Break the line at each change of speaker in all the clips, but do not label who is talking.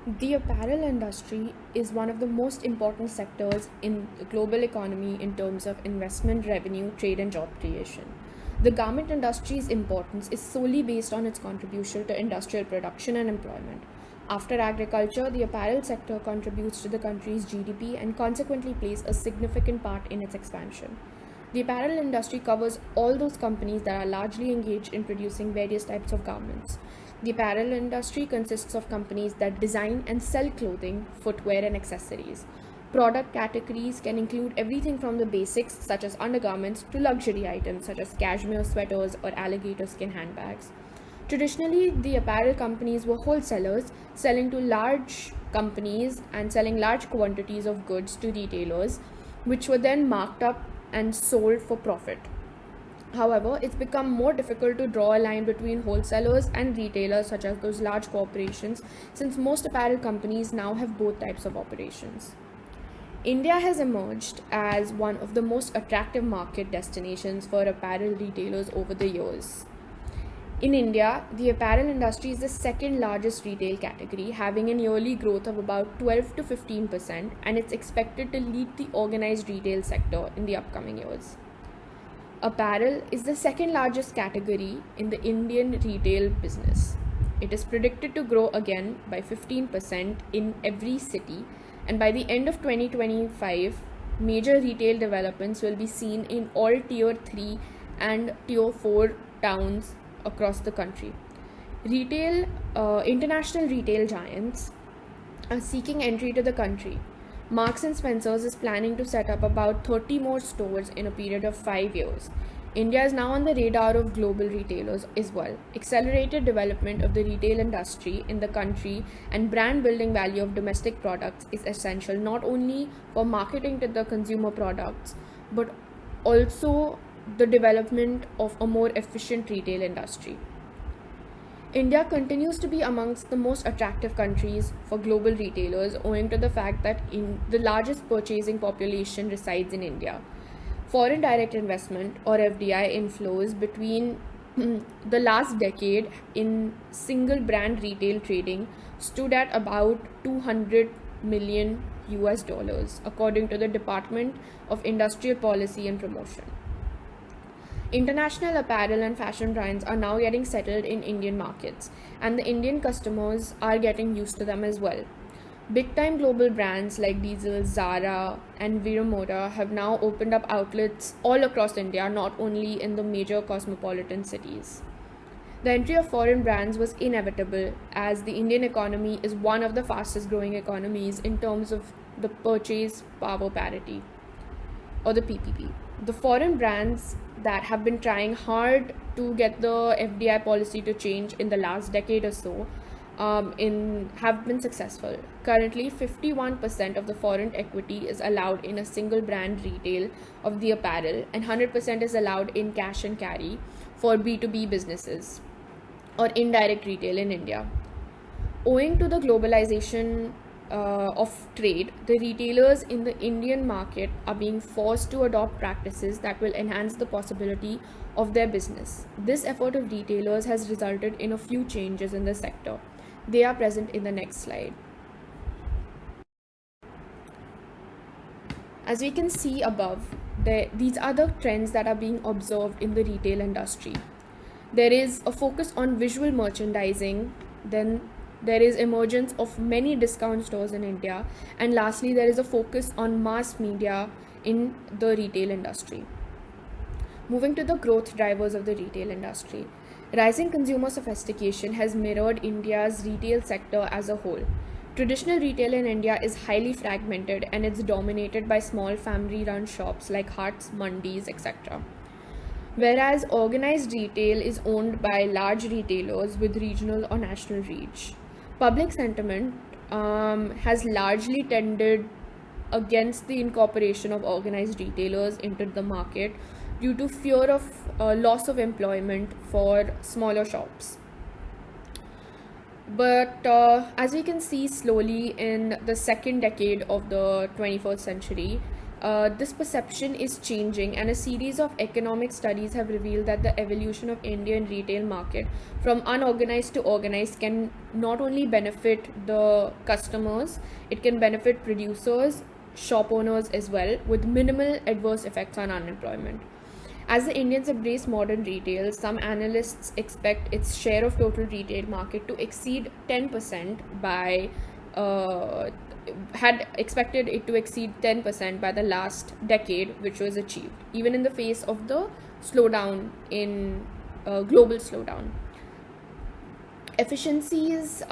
The apparel industry is one of the most important sectors in the global economy in terms of investment, revenue, trade, and job creation. The garment industry's importance is solely based on its contribution to industrial production and employment. After agriculture, the apparel sector contributes to the country's GDP and consequently plays a significant part in its expansion. The apparel industry covers all those companies that are largely engaged in producing various types of garments. The apparel industry consists of companies that design and sell clothing, footwear, and accessories. Product categories can include everything from the basics, such as undergarments, to luxury items, such as cashmere sweaters or alligator skin handbags. Traditionally, the apparel companies were wholesalers, selling to large companies and selling large quantities of goods to retailers, which were then marked up and sold for profit. However, it's become more difficult to draw a line between wholesalers and retailers, such as those large corporations, since most apparel companies now have both types of operations. India has emerged as one of the most attractive market destinations for apparel retailers over the years. In India, the apparel industry is the second largest retail category, having an yearly growth of about 12 to 15%, and it's expected to lead the organized retail sector in the upcoming years. Apparel is the second largest category in the Indian retail business. It is predicted to grow again by 15% in every city, and by the end of 2025, major retail developments will be seen in all Tier 3 and Tier 4 towns across the country. International retail giants are seeking entry to the country. Marks and Spencers is planning to set up about 30 more stores in a period of 5 years. India is now on the radar of global retailers as well. Accelerated development of the retail industry in the country and brand building value of domestic products is essential not only for marketing to the consumer products but also the development of a more efficient retail industry. India continues to be amongst the most attractive countries for global retailers owing to the fact that the largest purchasing population resides in India. Foreign direct investment or FDI inflows between the last decade in single brand retail trading stood at about 200 million US dollars according to the Department of Industrial Policy and Promotion. International apparel and fashion brands are now getting settled in Indian markets, and the Indian customers are getting used to them as well. Big time global brands like Diesel, Zara, and Vera Moda have now opened up outlets all across India, not only in the major cosmopolitan cities. The entry of foreign brands was inevitable as the Indian economy is one of the fastest growing economies in terms of the purchase power parity or the PPP. The foreign brands that have been trying hard to get the FDI policy to change in the last decade or so have been successful. Currently, 51% of the foreign equity is allowed in a single brand retail of the apparel, and 100% is allowed in cash and carry for B2B businesses or indirect retail in India. Owing to the globalization of trade, the retailers in the Indian market are being forced to adopt practices that will enhance the possibility of their business. This effort of retailers has resulted in a few changes in the sector. They are present in the next slide. As we can see above, these are the trends that are being observed in the retail industry. There is a focus on visual merchandising, then there is emergence of many discount stores in India, and lastly there is a focus on mass media in the retail industry. Moving to the growth drivers of the retail industry. Rising consumer sophistication has mirrored India's retail sector as a whole. Traditional retail in India is highly fragmented and it's dominated by small family run shops like huts, mandis, etc. Whereas organized retail is owned by large retailers with regional or national reach. Public sentiment has largely tended against the incorporation of organized retailers into the market due to fear of loss of employment for smaller shops. But as we can see slowly in the second decade of the 21st century, this perception is changing, and a series of economic studies have revealed that the evolution of Indian retail market from unorganized to organized can not only benefit the customers, it can benefit producers, shop owners as well, with minimal adverse effects on unemployment. As the Indians embrace modern retail, some analysts expect its share of total retail market to exceed 10% by uh, had expected it to exceed 10% by the last decade, which was achieved, even in the face of the slowdown in global slowdown. Efficiencies,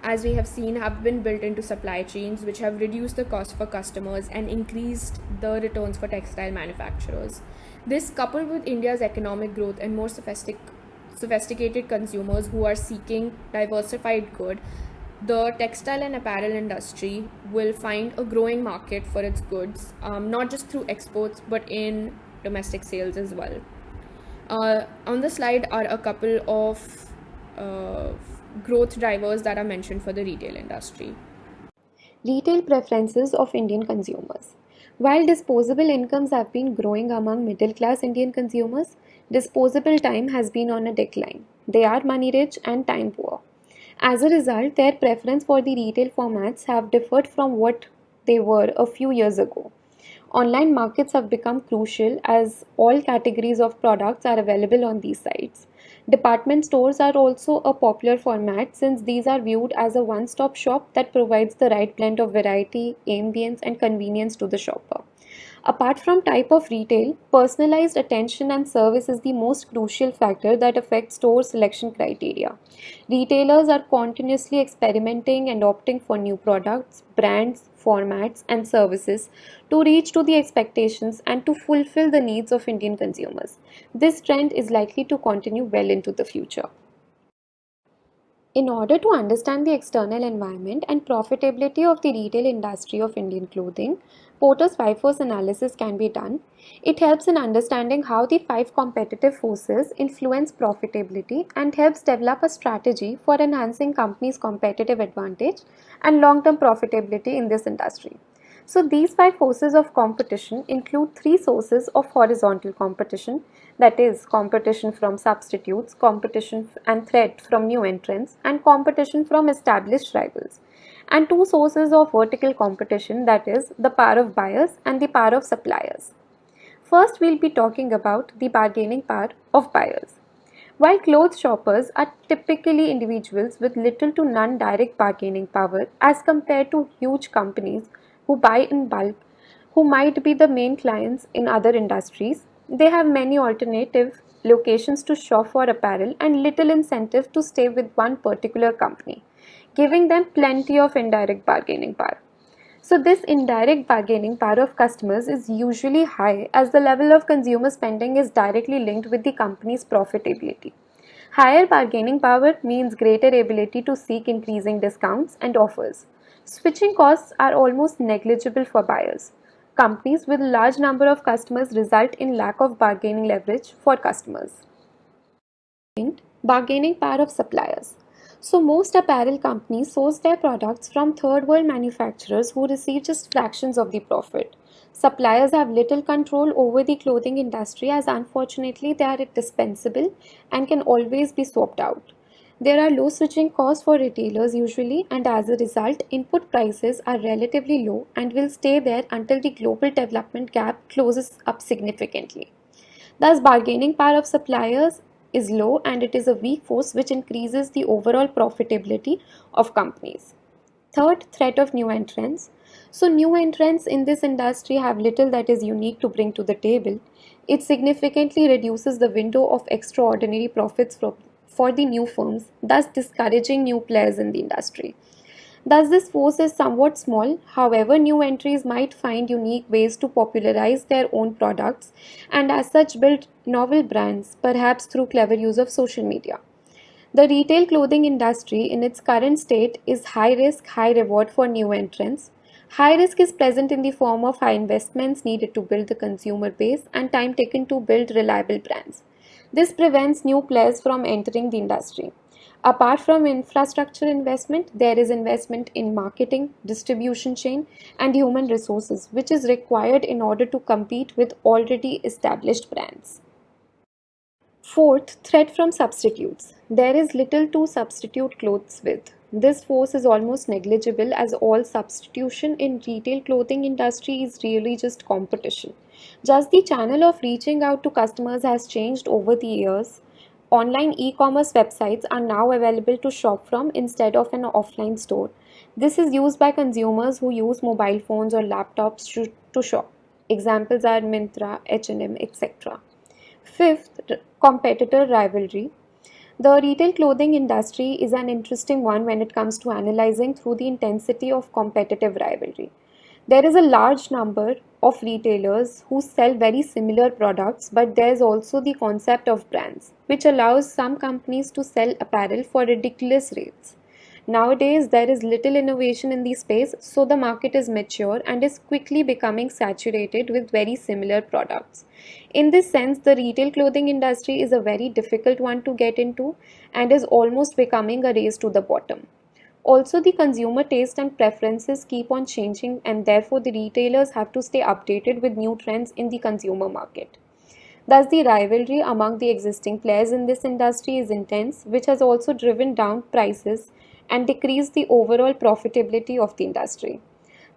as we have seen, have been built into supply chains, which have reduced the cost for customers and increased the returns for textile manufacturers. This, coupled with India's economic growth and more sophisticated consumers who are seeking diversified good, the textile and apparel industry will find a growing market for its goods, not just through exports but in domestic sales as well. On the slide are a couple of uh, growth drivers that are mentioned for the retail industry.
Retail preferences of Indian consumers. While disposable incomes have been growing among middle class Indian consumers, disposable time has been on a decline. They are money rich and time poor. As a result, their preference for the retail formats have differed from what they were a few years ago. Online markets have become crucial as all categories of products are available on these sites. Department stores are also a popular format since these are viewed as a one stop shop that provides the right blend of variety, ambience, and convenience to the shopper. Apart from type of retail, personalized attention and service is the most crucial factor that affects store selection criteria. Retailers are continuously experimenting and opting for new products, brands, formats, and services to reach to the expectations and to fulfill the needs of Indian consumers. This trend is likely to continue well into the future. In order to understand the external environment and profitability of the retail industry of Indian clothing, Porter's five force analysis can be done. It helps in understanding how the five competitive forces influence profitability and helps develop a strategy for enhancing companies' competitive advantage and long-term profitability in this industry. So these five forces of competition include three sources of horizontal competition, that is competition from substitutes, competition and threat from new entrants, and competition from established rivals, and two sources of vertical competition, that is the power of buyers and the power of suppliers. First, we'll be talking about the bargaining power of buyers. While clothes shoppers are typically individuals with little to none direct bargaining power as compared to huge companies who buy in bulk, who might be the main clients in other industries, they have many alternative locations to shop for apparel and little incentive to stay with one particular company, giving them plenty of indirect bargaining power. So, this indirect bargaining power of customers is usually high as the level of consumer spending is directly linked with the company's profitability. Higher bargaining power means greater ability to seek increasing discounts and offers. Switching costs are almost negligible for buyers. Companies with a large number of customers result in lack of bargaining leverage for customers. Bargaining power of suppliers. So, most apparel companies source their products from third world manufacturers who receive just fractions of the profit. Suppliers have little control over the clothing industry as unfortunately they are dispensable and can always be swapped out. There are low switching costs for retailers usually, and as a result, input prices are relatively low and will stay there until the global development gap closes up significantly. Thus, bargaining power of suppliers is low and it is a weak force which increases the overall profitability of companies. Third, threat of new entrants. So, new entrants in this industry have little that is unique to bring to the table. It significantly reduces the window of extraordinary profits for the new firms, thus discouraging new players in the industry. Thus, this force is somewhat small. However, new entries might find unique ways to popularize their own products and, as such, build novel brands, perhaps through clever use of social media. The retail clothing industry in its current state is high risk, high reward for new entrants. High risk is present in the form of high investments needed to build the consumer base and time taken to build reliable brands. This prevents new players from entering the industry. Apart from infrastructure investment, there is investment in marketing, distribution chain, and human resources, which is required in order to compete with already established brands. Fourth, threat from substitutes. There is little to substitute clothes with. This force is almost negligible as all substitution in retail clothing industry is really just competition. Just the channel of reaching out to customers has changed over the years. Online e-commerce websites are now available to shop from instead of an offline store. This is used by consumers who use mobile phones or laptops to shop. Examples are Myntra, H&M, etc. Fifth, competitor rivalry. The retail clothing industry is an interesting one when it comes to analyzing through the intensity of competitive rivalry. There is a large number of retailers who sell very similar products, but there's also the concept of brands, which allows some companies to sell apparel for ridiculous rates. Nowadays, there is little innovation in the space, so the market is mature and is quickly becoming saturated with very similar products. In this sense, the retail clothing industry is a very difficult one to get into and is almost becoming a race to the bottom. Also, the consumer taste and preferences keep on changing, and therefore, the retailers have to stay updated with new trends in the consumer market. Thus, the rivalry among the existing players in this industry is intense, which has also driven down prices and decreased the overall profitability of the industry.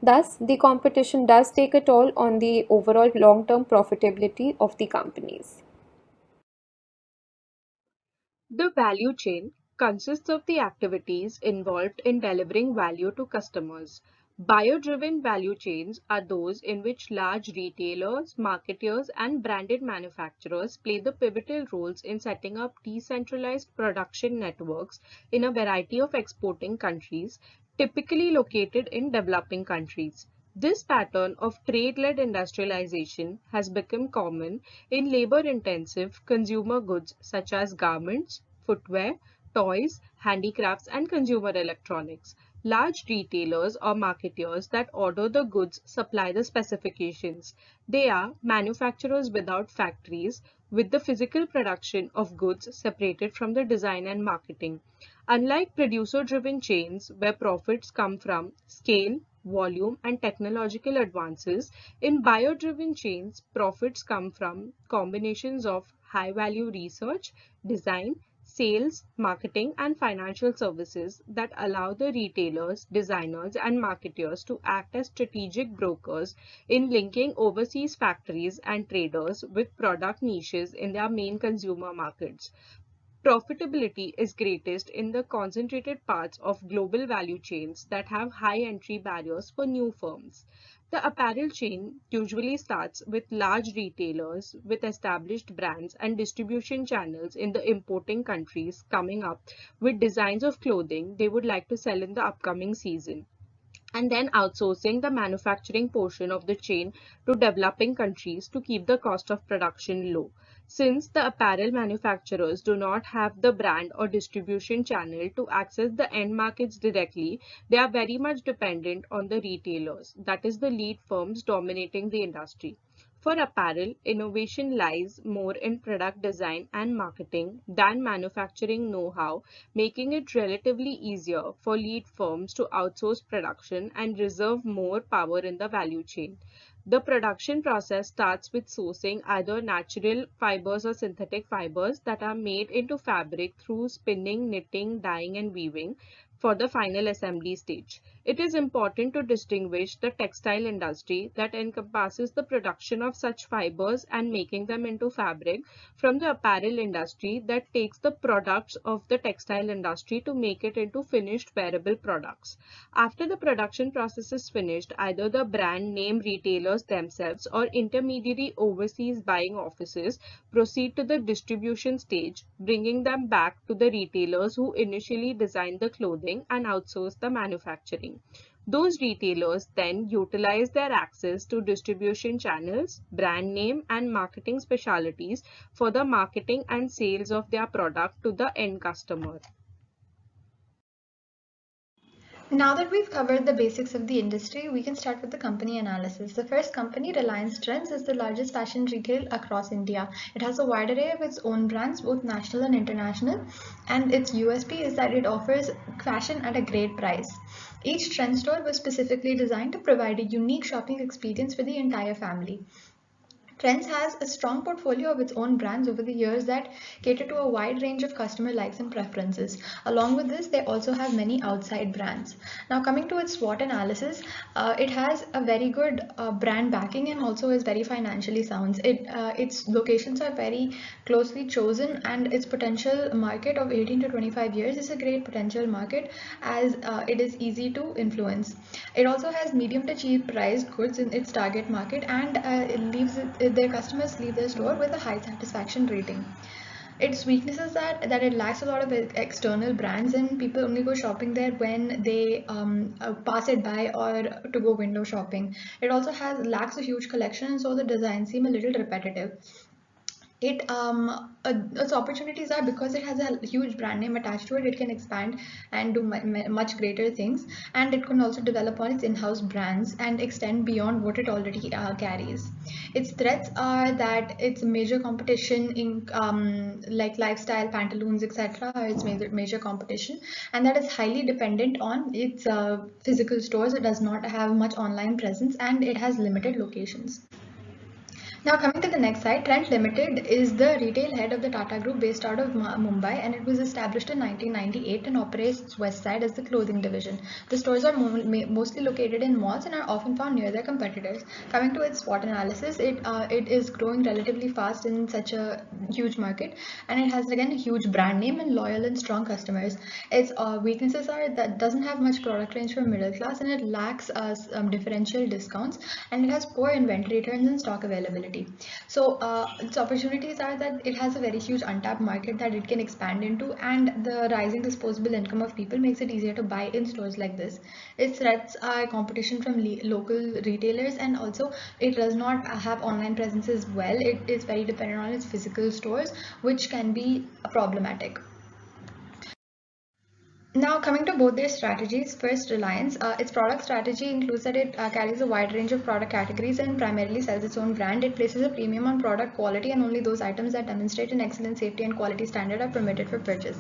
Thus, the competition does take a toll on the overall long term profitability of the companies.
The value chain consists of the activities involved in delivering value to customers. Buyer-driven value chains are those in which large retailers, marketers, and branded manufacturers play the pivotal roles in setting up decentralized production networks in a variety of exporting countries, typically located in developing countries. This pattern of trade-led industrialization has become common in labor-intensive consumer goods such as garments, footwear, toys, handicrafts, and consumer electronics. Large retailers or marketers that order the goods supply the specifications. They are manufacturers without factories, with the physical production of goods separated from the design and marketing. Unlike producer-driven chains where profits come from scale, volume, and technological advances, in buyer-driven chains, profits come from combinations of high-value research, design, sales, marketing, and financial services that allow the retailers, designers, and marketers to act as strategic brokers in linking overseas factories and traders with product niches in their main consumer markets. Profitability is greatest in the concentrated parts of global value chains that have high entry barriers for new firms. The apparel chain usually starts with large retailers with established brands and distribution channels in the importing countries coming up with designs of clothing they would like to sell in the upcoming season, and then outsourcing the manufacturing portion of the chain to developing countries to keep the cost of production low. Since the apparel manufacturers do not have the brand or distribution channel to access the end markets directly, they are very much dependent on the retailers, that is, the lead firms dominating the industry. For apparel, innovation lies more in product design and marketing than manufacturing know-how, making it relatively easier for lead firms to outsource production and reserve more power in the value chain. The production process starts with sourcing either natural fibers or synthetic fibers that are made into fabric through spinning, knitting, dyeing, and weaving for the final assembly stage. It is important to distinguish the textile industry that encompasses the production of such fibers and making them into fabric from the apparel industry that takes the products of the textile industry to make it into finished wearable products. After the production process is finished, either the brand name retailers themselves or intermediary overseas buying offices proceed to the distribution stage, bringing them back to the retailers who initially designed the clothing and outsourced the manufacturing. Those retailers then utilize their access to distribution channels, brand name, and marketing specialties for the marketing and sales of their product to the end customer.
Now that we've covered the basics of the industry, we can start with the company analysis. The first company, Reliance Trends, is the largest fashion retail across India. It has a wide array of its own brands, both national and international, and its USP is that it offers fashion at a great price. Each trend store was specifically designed to provide a unique shopping experience for the entire family. Trends has a strong portfolio of its own brands over the years that cater to a wide range of customer likes and preferences. Along with this, they also have many outside brands. Now, coming to its SWOT analysis, it has a very good brand backing and also is very financially sound. Its locations are very closely chosen, and its potential market of 18 to 25 years is a great potential market as it is easy to influence. It also has medium to cheap priced goods in its target market, and their customers leave their store with a high satisfaction rating. Its weaknesses that it lacks a lot of external brands, and people only go shopping there when they pass it by or to go window shopping. It also has lacks a huge collection, so the designs seem a little repetitive. Its opportunities are because it has a huge brand name attached to it. It can expand and do much greater things, and it can also develop on its in-house brands and extend beyond what it already carries. Its threats are that its major competition in like lifestyle pantaloons, etc., are its major competition, and that is highly dependent on its physical stores. It does not have much online presence, and it has limited locations. Now, coming to the next side, Trent Limited is the retail head of the Tata Group based out of Mumbai, and it was established in 1998 and operates its west side as the clothing division. The stores are mostly located in malls and are often found near their competitors. Coming to its SWOT analysis, it is growing relatively fast in such a huge market, and it has again a huge brand name and loyal and strong customers. Its weaknesses are that it doesn't have much product range for middle class, and it lacks differential discounts, and it has poor inventory turns and stock availability. So its opportunities are that it has a very huge untapped market that it can expand into, and the rising disposable income of people makes it easier to buy in stores like this. Its threats are competition from local retailers, and also it does not have online presence as well. It is very dependent on its physical stores, which can be problematic. Now, coming to both their strategies, first Reliance, its product strategy includes that it carries a wide range of product categories and primarily sells its own brand. It places a premium on product quality, and only those items that demonstrate an excellent safety and quality standard are permitted for purchase.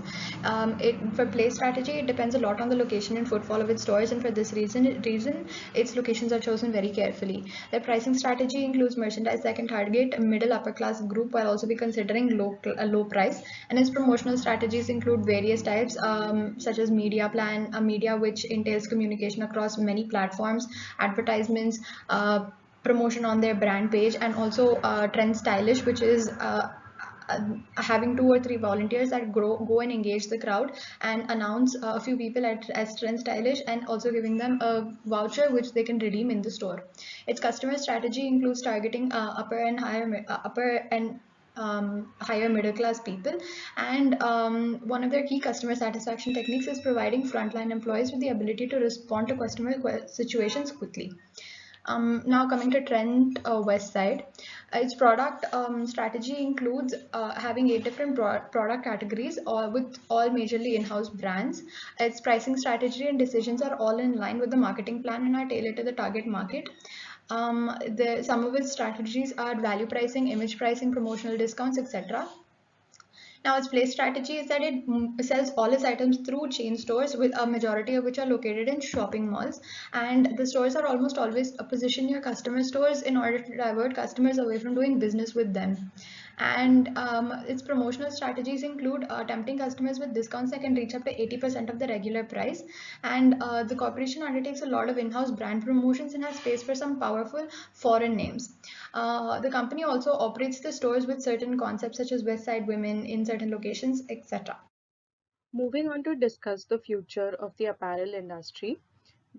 For place strategy, it depends a lot on the location and footfall of its stores, and for this reason its locations are chosen very carefully. Their pricing strategy includes merchandise that can target a middle upper class group while also be considering a low price, and its promotional strategies include various types such as media plan, a media which entails communication across many platforms, advertisements, promotion on their brand page, and also Trend Stylish, which is uh, having 2 or 3 volunteers that go and engage the crowd and announce a few people as Trend Stylish, and also giving them a voucher which they can redeem in the store. Its customer strategy includes targeting upper and higher middle class people, and one of their key customer satisfaction techniques is providing frontline employees with the ability to respond to customer situations quickly. Now coming to Trent West Side, its product strategy includes having 8 different product categories, with all majorly in-house brands. Its pricing strategy and decisions are all in line with the marketing plan and are tailored to the target market. Some of its strategies are value pricing, image pricing, promotional discounts, etc. Now, its place strategy is that it sells all its items through chain stores, with a majority of which are located in shopping malls. And the stores are almost always positioned near customer stores in order to divert customers away from doing business with them. And its promotional strategies include tempting customers with discounts that can reach up to 80% of the regular price. And the corporation undertakes a lot of in-house brand promotions and has space for some powerful foreign names. The company also operates the stores with certain concepts such as West Side Women in certain locations, etc.
Moving on to discuss the future of the apparel industry.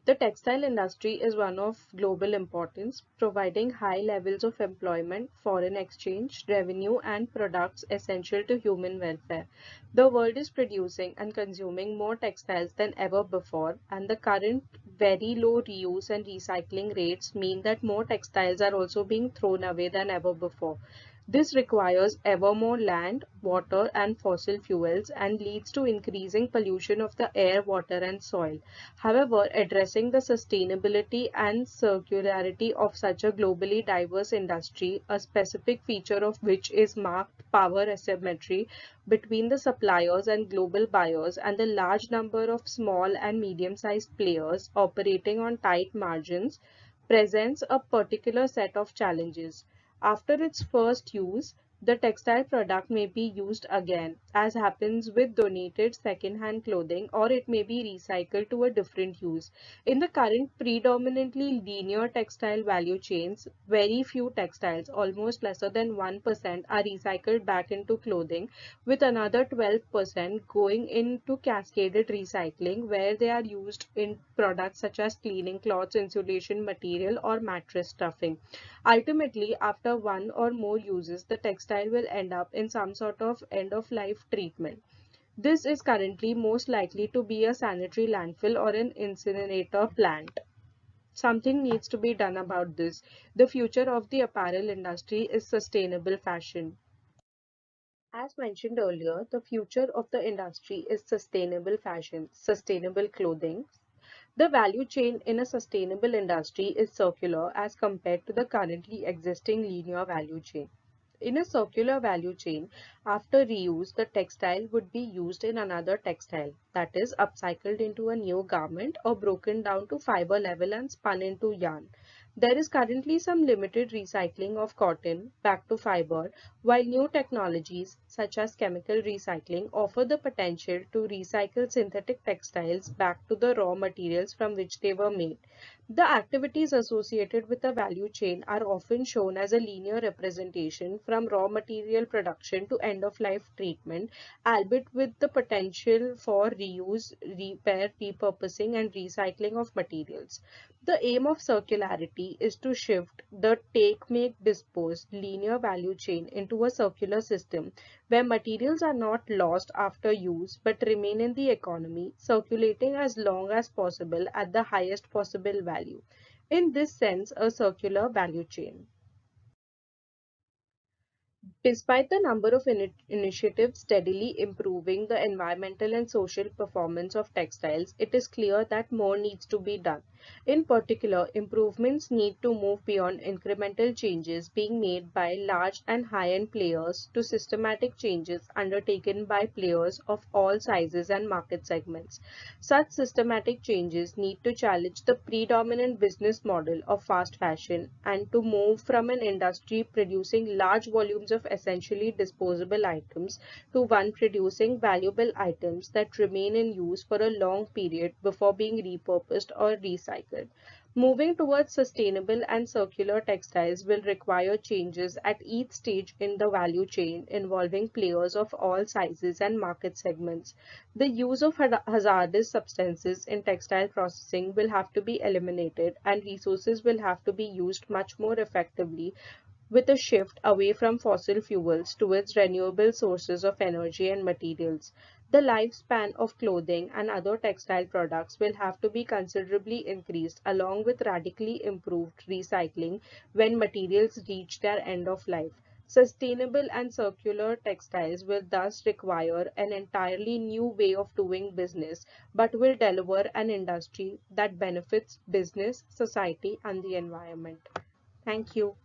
The textile industry is one of global importance, providing high levels of employment, foreign exchange, revenue, and products essential to human welfare. The world is producing and consuming more textiles than ever before, and the current very low reuse and recycling rates mean that more textiles are also being thrown away than ever before. This requires ever more land, water, and fossil fuels and leads to increasing pollution of the air, water, and soil. However, addressing the sustainability and circularity of such a globally diverse industry, a specific feature of which is marked power asymmetry between the suppliers and global buyers and the large number of small and medium-sized players operating on tight margins, presents a particular set of challenges. After its first use, the textile product may be used again, as happens with donated second-hand clothing, or it may be recycled to a different use. In the current predominantly linear textile value chains, very few textiles, almost lesser than 1%, are recycled back into clothing, with another 12% going into cascaded recycling, where they are used in products such as cleaning cloths, insulation material, or mattress stuffing. Ultimately, after one or more uses, the textile will end up in some sort of end-of-life treatment. This is currently most likely to be a sanitary landfill or an incinerator plant. Something needs to be done about this. The future of the apparel industry is sustainable fashion. As mentioned earlier, the future of the industry is sustainable fashion, sustainable clothing. The value chain in a sustainable industry is circular as compared to the currently existing linear value chain. In a circular value chain, after reuse, the textile would be used in another textile, that is, upcycled into a new garment or broken down to fiber level and spun into yarn. There is currently some limited recycling of cotton back to fiber, while new technologies such as chemical recycling offer the potential to recycle synthetic textiles back to the raw materials from which they were made. The activities associated with the value chain are often shown as a linear representation from raw material production to end of life treatment, albeit with the potential for reuse, repair, repurposing, and recycling of materials. The aim of circularity is to shift the take, make, dispose linear value chain into a circular system where materials are not lost after use but remain in the economy, circulating as long as possible at the highest possible value. In this sense, a circular value chain. Despite the number of initiatives steadily improving the environmental and social performance of textiles, it is clear that more needs to be done. In particular, improvements need to move beyond incremental changes being made by large and high-end players to systematic changes undertaken by players of all sizes and market segments. Such systematic changes need to challenge the predominant business model of fast fashion and to move from an industry producing large volumes of essentially disposable items to one producing valuable items that remain in use for a long period before being repurposed or recycled. Moving towards sustainable and circular textiles will require changes at each stage in the value chain involving players of all sizes and market segments. The use of hazardous substances in textile processing will have to be eliminated and resources will have to be used much more effectively with a shift away from fossil fuels towards renewable sources of energy and materials. The lifespan of clothing and other textile products will have to be considerably increased along with radically improved recycling when materials reach their end of life. Sustainable and circular textiles will thus require an entirely new way of doing business, but will deliver an industry that benefits business, society, and the environment. Thank you.